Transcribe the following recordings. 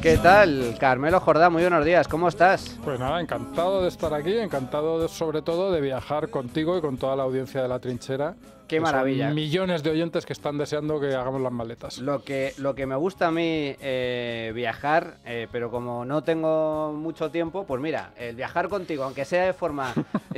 ¿Qué tal? Carmelo Jordá, muy buenos días, ¿cómo estás? Pues nada, encantado de estar aquí, sobre todo de viajar contigo y con toda la audiencia de La Trinchera. Qué maravilla. Son millones de oyentes que están deseando que hagamos las maletas. Lo que me gusta a mí viajar, pero como no tengo mucho tiempo, pues mira, el viajar contigo, aunque sea de forma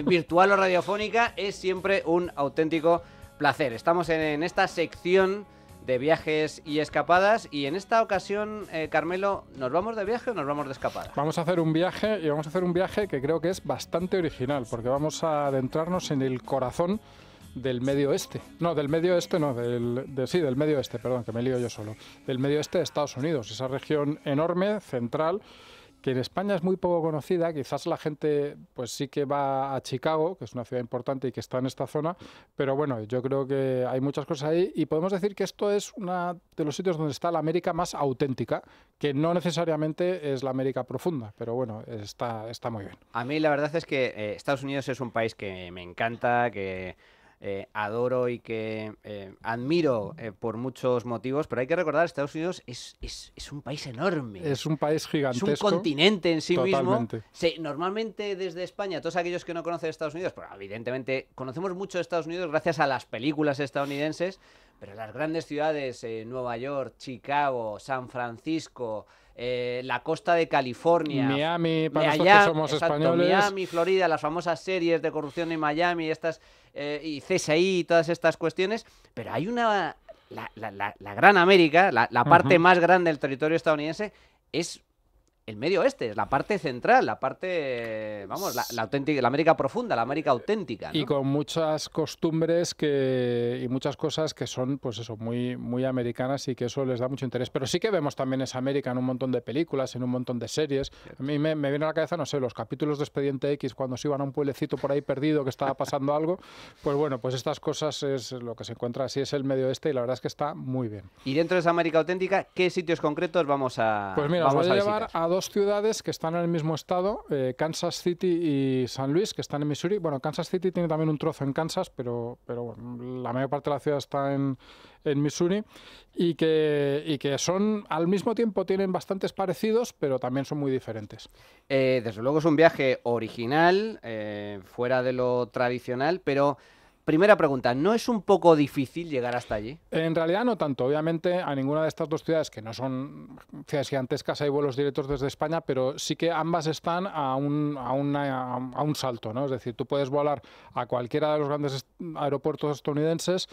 virtual o radiofónica, es siempre un auténtico placer. Estamos en esta sección de viajes y escapadas, y en esta ocasión, Carmelo, ¿nos vamos de viaje o nos vamos de escapada? Vamos a hacer un viaje, y vamos a hacer un viaje que creo que es bastante original, porque vamos a adentrarnos en el corazón del Medio Oeste. No, del Medio Oeste no, del Medio Oeste, perdón, que me lío yo solo. Del Medio Oeste de Estados Unidos, esa región enorme, central, que en España es muy poco conocida. Quizás la gente pues sí que va a Chicago, que es una ciudad importante y que está en esta zona, pero bueno, yo creo que hay muchas cosas ahí y podemos decir que esto es uno de los sitios donde está la América más auténtica, que no necesariamente es la América profunda, pero bueno, está muy bien. A mí la verdad es que Estados Unidos es un país que me encanta, que adoro y que admiro por muchos motivos, pero hay que recordar que Estados Unidos es un país enorme. Es un país gigantesco. Es un continente en sí totalmente. mismo. Normalmente desde España, todos aquellos que no conocen Estados Unidos, pues evidentemente conocemos mucho de Estados Unidos gracias a las películas estadounidenses, pero las grandes ciudades, Nueva York, Chicago, San Francisco, la costa de California, Miami, para nosotros que somos españoles. Miami, Florida, las famosas series de corrupción en Miami, y CSI y todas estas cuestiones, pero hay la gran América, la parte más grande del territorio estadounidense es el Medio Oeste, es la parte central, la parte, vamos, la auténtica, la América profunda, la América auténtica, ¿no? Y con muchas costumbres y muchas cosas que son, pues eso, muy, muy americanas, y que eso les da mucho interés. Pero sí que vemos también esa América en un montón de películas, en un montón de series. A mí me viene a la cabeza, no sé, los capítulos de Expediente X, cuando se iban a un pueblecito por ahí perdido que estaba pasando algo. Pues bueno, pues estas cosas es lo que se encuentra así, es el Medio Oeste, y la verdad es que está muy bien. Y dentro de esa América auténtica, ¿qué sitios concretos vamos a Pues mira, os voy a llevar visitar? a dos ciudades que están en el mismo estado, Kansas City y San Luis, que están en Missouri. Bueno, Kansas City tiene también un trozo en Kansas, pero bueno, la mayor parte de la ciudad está en Missouri, y que son, al mismo tiempo, tienen bastantes parecidos, pero también son muy diferentes. Desde luego es un viaje original, fuera de lo tradicional, pero primera pregunta, ¿no es un poco difícil llegar hasta allí? En realidad no tanto. Obviamente a ninguna de estas dos ciudades, que no son ciudades gigantescas, hay vuelos directos desde España, pero sí que ambas están a un salto, ¿no? Es decir, tú puedes volar a cualquiera de los grandes aeropuertos estadounidenses,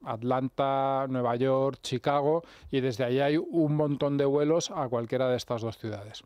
Atlanta, Nueva York, Chicago, y desde ahí hay un montón de vuelos a cualquiera de estas dos ciudades.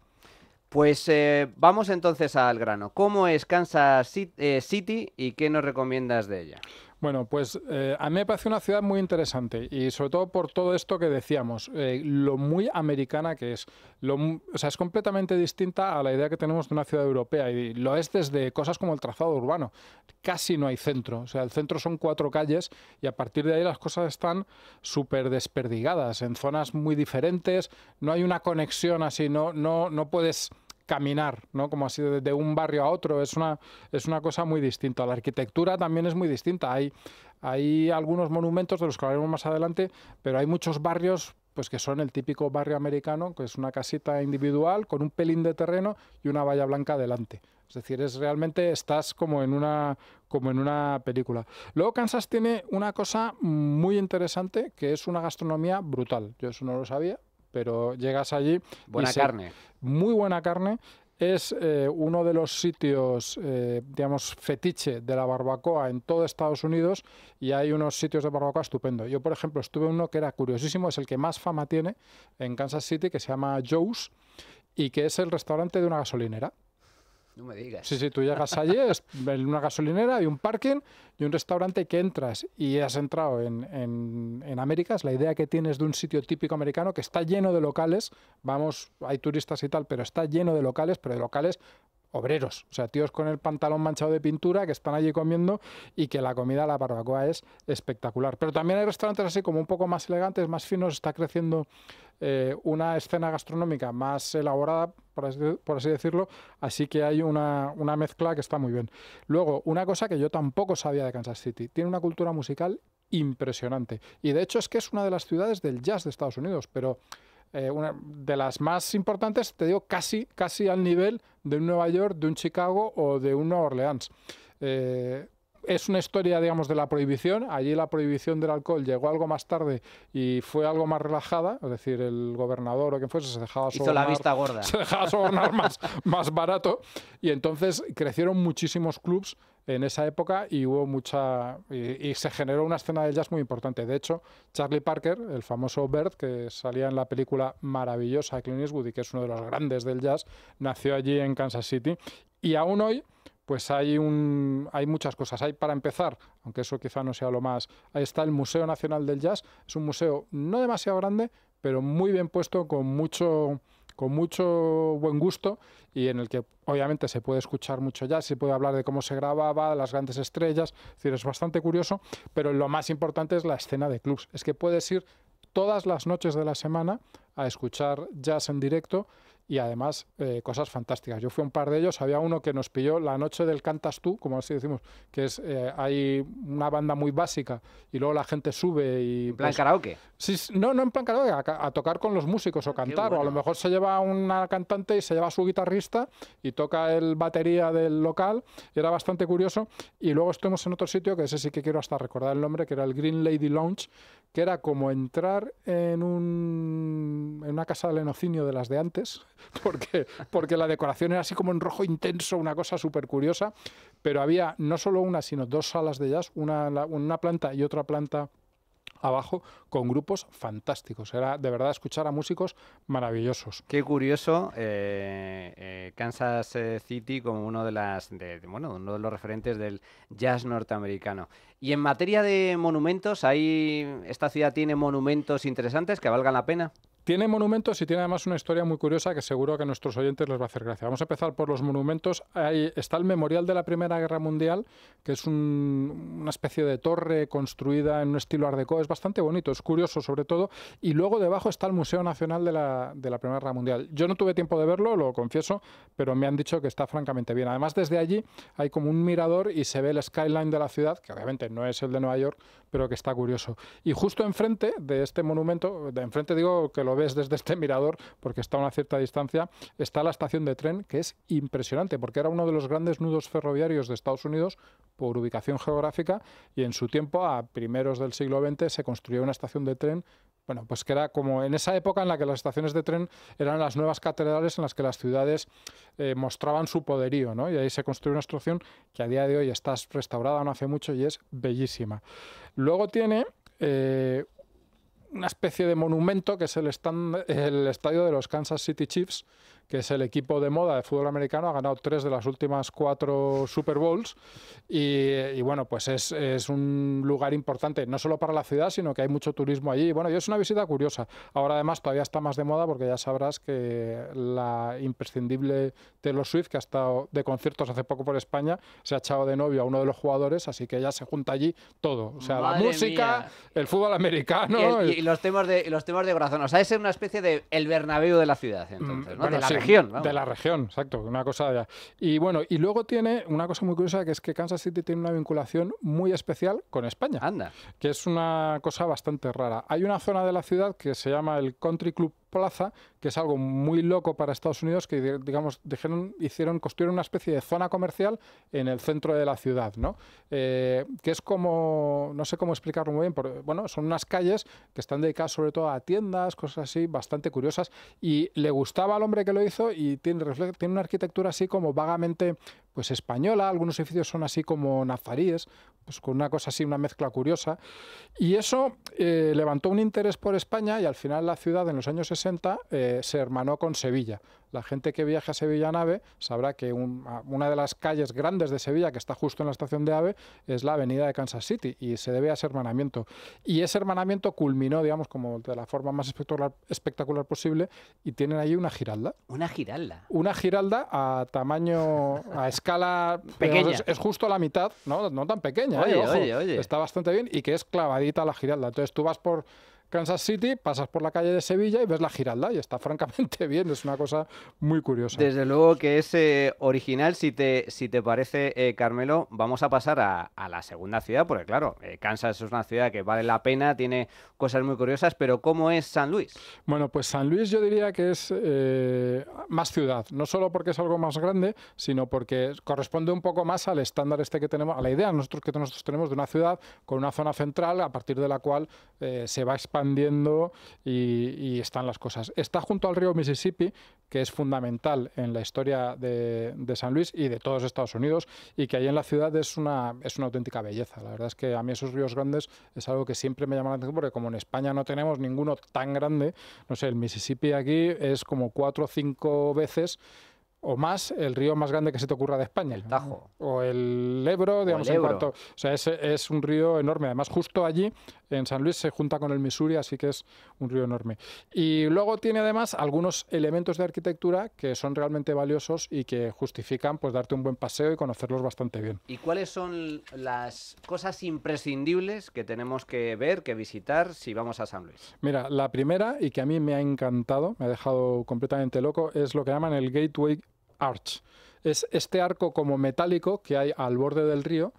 Pues vamos entonces al grano. ¿Cómo es Kansas City y qué nos recomiendas de ella? Bueno, pues a mí me parece una ciudad muy interesante, y sobre todo por todo esto que decíamos, lo muy americana que es. O sea, es completamente distinta a la idea que tenemos de una ciudad europea, y lo es desde cosas como el trazado urbano. Casi no hay centro, o sea, el centro son 4 calles, y a partir de ahí las cosas están súper desperdigadas, en zonas muy diferentes, no hay una conexión así, no puedes caminar, ¿no? Como así de un barrio a otro, es una cosa muy distinta. La arquitectura también es muy distinta. Hay algunos monumentos de los que hablaremos más adelante, pero hay muchos barrios pues que son el típico barrio americano, que es una casita individual con un pelín de terreno y una valla blanca delante. Es decir, realmente estás como en una película. Luego Kansas tiene una cosa muy interesante, que es una gastronomía brutal. Yo eso no lo sabía, pero llegas allí... Buena carne. Muy buena carne. Es uno de los sitios, digamos, fetiche de la barbacoa en todo Estados Unidos, y hay unos sitios de barbacoa estupendos. Yo, por ejemplo, estuve en uno que era curiosísimo, es el que más fama tiene en Kansas City, que se llama Joe's, y que es el restaurante de una gasolinera. No me digas. Sí, tú llegas allí, es en una gasolinera, hay un parking y un restaurante que entras y has entrado en América. Es la idea que tienes de un sitio típico americano que está lleno de locales. Vamos, hay turistas y tal, pero está lleno de locales, pero de locales obreros, o sea, tíos con el pantalón manchado de pintura que están allí comiendo, y que la comida, la barbacoa, es espectacular. Pero también hay restaurantes así como un poco más elegantes, más finos. Está creciendo una escena gastronómica más elaborada, por así decirlo, así que hay una mezcla que está muy bien. Luego, una cosa que yo tampoco sabía de Kansas City, tiene una cultura musical impresionante, y de hecho es que es una de las ciudades del jazz de Estados Unidos, pero una de las más importantes, te digo, casi al nivel de un Nueva York, de un Chicago o de un Nueva Orleans. Es una historia, digamos, de la prohibición. Allí la prohibición del alcohol llegó algo más tarde y fue algo más relajada. Es decir, el gobernador o quien fuese se dejaba sobornar. Hizo la vista gorda. Se dejaba sobornar más barato. Y entonces crecieron muchísimos clubs en esa época y hubo y se generó una escena del jazz muy importante. De hecho, Charlie Parker, el famoso Bird, que salía en la película maravillosa de Clint Eastwood y que es uno de los grandes del jazz, nació allí en Kansas City. Y aún hoy pues hay muchas cosas. Hay, para empezar, aunque eso quizá no sea lo más, ahí está el Museo Nacional del Jazz. Es un museo no demasiado grande, pero muy bien puesto, con mucho buen gusto, y en el que obviamente se puede escuchar mucho jazz, se puede hablar de cómo se grababa, de las grandes estrellas. Es decir, es bastante curioso, pero lo más importante es la escena de clubs. Es que puedes ir todas las noches de la semana a escuchar jazz en directo y además cosas fantásticas. Yo fui a un par de ellos, había uno que nos pilló la noche del Cantas Tú, como así decimos, que es hay una banda muy básica y luego la gente sube y... ¿En plan karaoke? Sí, no en plan karaoke, a tocar con los músicos o cantar, bueno. O a lo mejor se lleva una cantante y se lleva a su guitarrista y toca el batería del local, y era bastante curioso. Y luego estuvimos en otro sitio, que ese sí que quiero hasta recordar el nombre, que era el Green Lady Lounge, que era como entrar en una casa de lenocinio de las de antes, porque la decoración era así como en rojo intenso, una cosa súper curiosa, pero había no solo una, sino dos salas de jazz, una planta y otra planta abajo, con grupos fantásticos. Era de verdad escuchar a músicos maravillosos. Qué curioso, Kansas City como uno de uno de los referentes del jazz norteamericano. Y en materia de monumentos, ¿esta ciudad tiene monumentos interesantes que valgan la pena? Tiene monumentos y tiene además una historia muy curiosa que seguro que a nuestros oyentes les va a hacer gracia. Vamos a empezar por los monumentos. Ahí está el Memorial de la Primera Guerra Mundial, que es una especie de torre construida en un estilo Art Deco. Es bastante bonito, es curioso sobre todo. Y luego debajo está el Museo Nacional de la Primera Guerra Mundial. Yo no tuve tiempo de verlo, lo confieso, pero me han dicho que está francamente bien. Además, desde allí hay como un mirador y se ve el skyline de la ciudad, que obviamente no es el de Nueva York, pero que está curioso. Y justo enfrente de este monumento, de enfrente digo que lo ves desde este mirador porque está a una cierta distancia, está la estación de tren, que es impresionante porque era uno de los grandes nudos ferroviarios de Estados Unidos por ubicación geográfica, y en su tiempo, a primeros del siglo XX, se construyó una estación de tren, bueno, pues que era como en esa época en la que las estaciones de tren eran las nuevas catedrales en las que las ciudades mostraban su poderío, ¿no? Y ahí se construyó una estación que a día de hoy está restaurada no hace mucho y es bellísima. Luego tiene una especie de monumento que es el estadio de los Kansas City Chiefs, que es el equipo de moda de fútbol americano, ha ganado 3 de las últimas 4 Super Bowls y bueno, pues es un lugar importante, no solo para la ciudad, sino que hay mucho turismo allí. Bueno, y es una visita curiosa. Ahora además todavía está más de moda porque ya sabrás que la imprescindible Taylor Swift, que ha estado de conciertos hace poco por España, se ha echado de novio a uno de los jugadores, así que ya se junta allí todo. O sea, Madre la música, mía. el fútbol americano... Y los temas de corazón. O sea, es una especie de el Bernabéu de la ciudad, entonces, ¿no? Bueno, de la sí, región. Vamos. De la región, exacto, una cosa ya. Y bueno, y luego tiene una cosa muy curiosa, que es que Kansas City tiene una vinculación muy especial con España. Anda. Que es una cosa bastante rara. Hay una zona de la ciudad que se llama el Country Club Plaza, que es algo muy loco para Estados Unidos, que digamos construyeron una especie de zona comercial en el centro de la ciudad, ¿no? Que es como, no sé cómo explicarlo muy bien, pero bueno, son unas calles que están dedicadas sobre todo a tiendas, cosas así bastante curiosas, y le gustaba al hombre que lo hizo y tiene una arquitectura así como vagamente pues española, algunos edificios son así como nazaríes, pues con una cosa así, una mezcla curiosa, y eso levantó un interés por España, y al final la ciudad en los años 60 se hermanó con Sevilla. La gente que viaja a Sevilla en AVE sabrá que una de las calles grandes de Sevilla, que está justo en la estación de AVE, es la avenida de Kansas City, y se debe a ese hermanamiento. Y ese hermanamiento culminó, digamos, como de la forma más espectacular posible, y tienen allí una giralda. ¿Una giralda? Una giralda a tamaño, a escala pequeña. Es justo la mitad, no tan pequeña. Oye, ojo, oye. está bastante bien, y que es clavadita la giralda. Entonces tú vas por Kansas City, pasas por la calle de Sevilla y ves la Giralda y está francamente bien, es una cosa muy curiosa. Desde luego que es original, si te parece, Carmelo. Vamos a pasar a la segunda ciudad, porque claro, Kansas es una ciudad que vale la pena, tiene cosas muy curiosas, pero ¿cómo es San Luis? Bueno, pues San Luis yo diría que es más ciudad, no solo porque es algo más grande, sino porque corresponde un poco más al estándar este que tenemos, a la idea nosotros tenemos de una ciudad con una zona central a partir de la cual se va expandiendo y están las cosas. Está junto al río Mississippi, que es fundamental en la historia de San Luis y de todos Estados Unidos, y que ahí en la ciudad es una auténtica belleza. La verdad es que a mí esos ríos grandes es algo que siempre me llama la atención, porque como en España no tenemos ninguno tan grande, no sé, el Mississippi aquí es como 4 o 5 veces o más el río más grande que se te ocurra de España. El Tajo. O el Ebro, digamos, el Ebro. en cuanto... O sea, es un río enorme. Además, justo allí, en San Luis, se junta con el Missouri, así que es un río enorme. Y luego tiene además algunos elementos de arquitectura que son realmente valiosos y que justifican pues darte un buen paseo y conocerlos bastante bien. ¿Y cuáles son las cosas imprescindibles que tenemos que ver, que visitar si vamos a San Luis? Mira, la primera, y que a mí me ha encantado, me ha dejado completamente loco, es lo que llaman el Gateway Arch. Es este arco como metálico que hay al borde del río,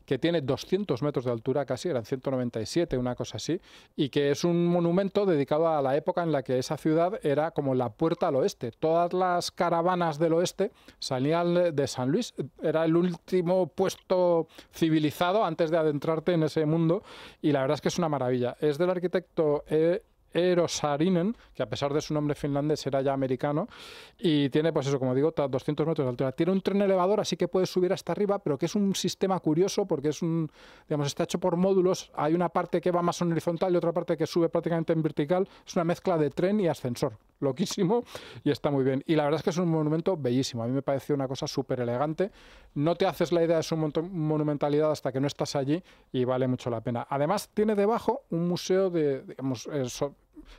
que tiene 200 metros de altura casi, eran 197, una cosa así, y que es un monumento dedicado a la época en la que esa ciudad era como la puerta al oeste. Todas las caravanas del oeste salían de San Luis, era el último puesto civilizado antes de adentrarte en ese mundo, y la verdad es que es una maravilla. Es del arquitecto Eero Saarinen, que a pesar de su nombre finlandés era ya americano, y tiene, pues eso, como digo, 200 metros de altura. Tiene un tren elevador, así que puedes subir hasta arriba, pero que es un sistema curioso porque es digamos, está hecho por módulos. Hay una parte que va más en horizontal y otra parte que sube prácticamente en vertical. Es una mezcla de tren y ascensor. Loquísimo, y está muy bien. Y la verdad es que es un monumento bellísimo. A mí me pareció una cosa súper elegante. No te haces la idea de su monumentalidad hasta que no estás allí y vale mucho la pena. Además, tiene debajo un museo digamos,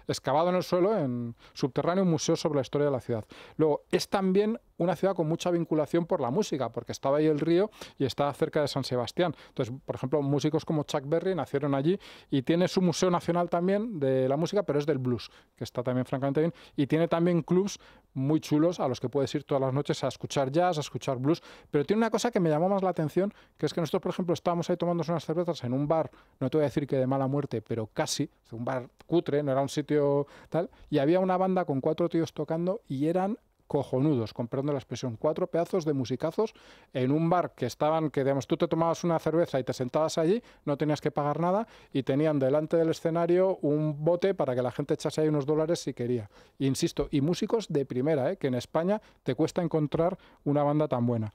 excavado en el suelo, en subterráneo, un museo sobre la historia de la ciudad. Luego, es también una ciudad con mucha vinculación por la música, porque estaba ahí el río y estaba cerca de San Sebastián. Entonces, por ejemplo, músicos como Chuck Berry nacieron allí, y tiene su museo nacional también de la música, pero es del blues, que está también francamente bien, y tiene también clubs muy chulos a los que puedes ir todas las noches a escuchar jazz, a escuchar blues. Pero tiene una cosa que me llamó más la atención, que es que nosotros, por ejemplo, estábamos ahí tomando unas cervezas en un bar, no te voy a decir que de mala muerte, pero casi, un bar cutre, no era un sitio tal, y había una banda con 4 tíos tocando y eran cojonudos, con perdón de la expresión, 4 pedazos de musicazos en un bar que digamos, tú te tomabas una cerveza y te sentabas allí, no tenías que pagar nada, y tenían delante del escenario un bote para que la gente echase ahí unos dólares si quería. Insisto, y músicos de primera, que en España te cuesta encontrar una banda tan buena.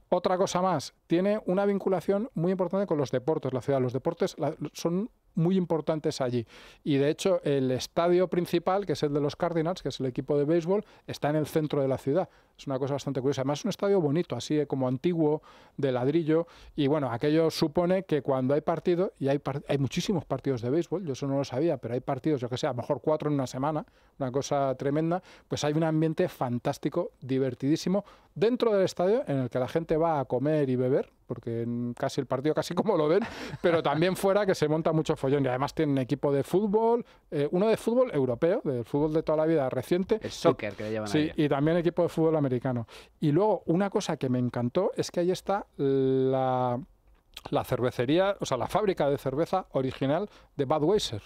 Otra cosa más, tiene una vinculación muy importante con los deportes, la ciudad. Los deportes son muy importantes allí. Y de hecho, el estadio principal, que es el de los Cardinals, que es el equipo de béisbol, está en el centro de la ciudad. Es una cosa bastante curiosa. Además, es un estadio bonito, así como antiguo, de ladrillo. Y bueno, aquello supone que cuando hay partido, y hay muchísimos partidos de béisbol, yo eso no lo sabía, pero hay partidos, yo que sé, a lo mejor 4 en una semana, una cosa tremenda, pues hay un ambiente fantástico, divertidísimo, dentro del estadio, en el que la gente va a comer y beber, porque casi el partido casi como lo ven, pero también fuera, que se monta mucho follón. Y además tienen equipo de fútbol, uno de fútbol europeo, del fútbol de toda la vida reciente. El soccer, que le llaman sí, y también equipo de fútbol americano. Y luego, una cosa que me encantó es que ahí está la cervecería, o sea, la fábrica de cerveza original de Budweiser,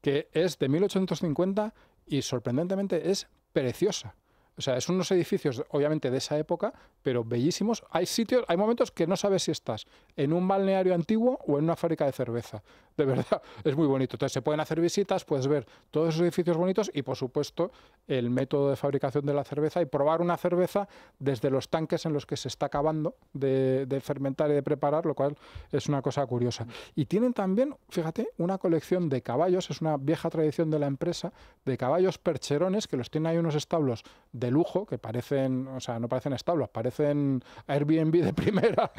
que es de 1850 y sorprendentemente es preciosa. O sea, son unos edificios, obviamente, de esa época, pero bellísimos. Hay momentos que no sabes si estás en un balneario antiguo o en una fábrica de cerveza. De verdad, es muy bonito. Entonces, se pueden hacer visitas, puedes ver todos esos edificios bonitos y, por supuesto, el método de fabricación de la cerveza y probar una cerveza desde los tanques en los que se está acabando de fermentar y de preparar, lo cual es una cosa curiosa. Y tienen también, fíjate, una colección de caballos, es una vieja tradición de la empresa, de caballos percherones, que los tienen ahí unos establos de de lujo, que parecen, o sea, no parecen establos, parecen Airbnb de primera,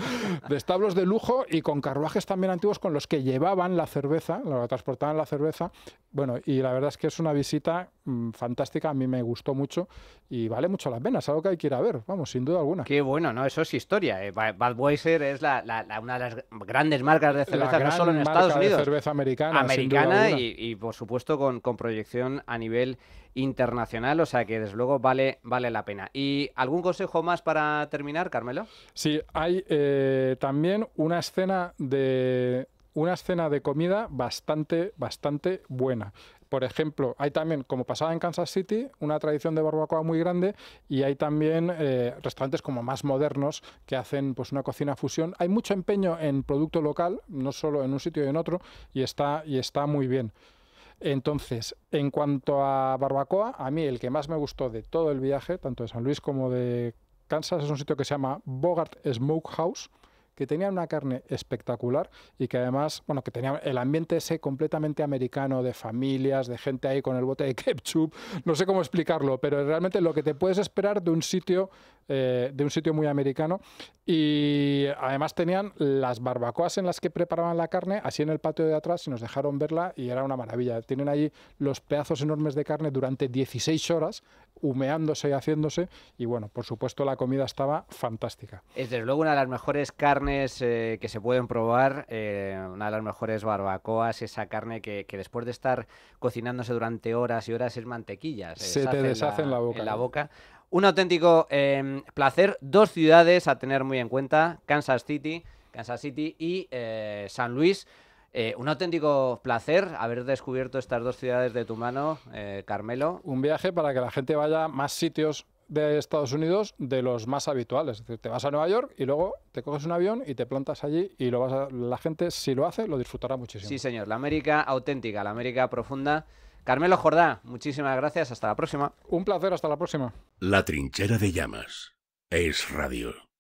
de establos de lujo y con carruajes también antiguos con los que llevaban la cerveza, lo transportaban la cerveza. Bueno, y la verdad es que es una visita fantástica, a mí me gustó mucho y vale mucho la pena, es algo que hay que ir a ver, vamos, sin duda alguna. Qué bueno, ¿no? Eso es historia. Budweiser es una de las grandes marcas de cerveza, no solo en Estados Unidos. De cerveza americana. Americana y por supuesto, con proyección a nivel internacional, o sea que desde luego vale la pena. ¿Y algún consejo más para terminar, Carmelo? Sí, hay también una escena de comida bastante buena. Por ejemplo, hay también, como pasaba en Kansas City, una tradición de barbacoa muy grande y hay también restaurantes como más modernos que hacen pues una cocina fusión. Hay mucho empeño en producto local, no solo en un sitio y en otro, y está muy bien. Entonces, en cuanto a barbacoa, a mí el que más me gustó de todo el viaje, tanto de San Luis como de Kansas, es un sitio que se llama Bogart Smokehouse, que tenía una carne espectacular y que además, bueno, que tenía el ambiente ese completamente americano de familias, de gente ahí con el bote de ketchup, no sé cómo explicarlo, pero realmente lo que te puedes esperar de un sitio muy americano. Y además tenían las barbacoas en las que preparaban la carne así en el patio de atrás y nos dejaron verla y era una maravilla. Tienen ahí los pedazos enormes de carne durante 16 horas humeándose y haciéndose y bueno, por supuesto la comida estaba fantástica. Es desde luego una de las mejores carnes que se pueden probar, una de las mejores barbacoas, esa carne que después de estar cocinándose durante horas y horas es mantequilla. Se te deshace en la boca. Un auténtico placer, 2 ciudades a tener muy en cuenta, Kansas City y San Luis. Un auténtico placer haber descubierto estas 2 ciudades de tu mano, Carmelo. Un viaje para que la gente vaya a más sitios de Estados Unidos de los más habituales. Es decir, te vas a Nueva York y luego te coges un avión y te plantas allí y la gente, si lo hace, lo disfrutará muchísimo. Sí, señor. La América auténtica, la América profunda. Carmelo Jordá, muchísimas gracias. Hasta la próxima. Un placer. Hasta la próxima. La Trinchera de Llamas. Es Radio.